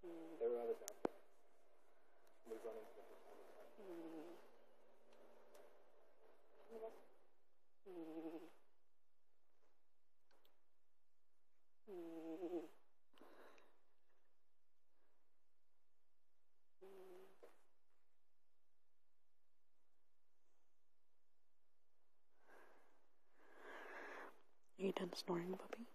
There were others out there. We run into them all the time. Are you done snoring, puppy?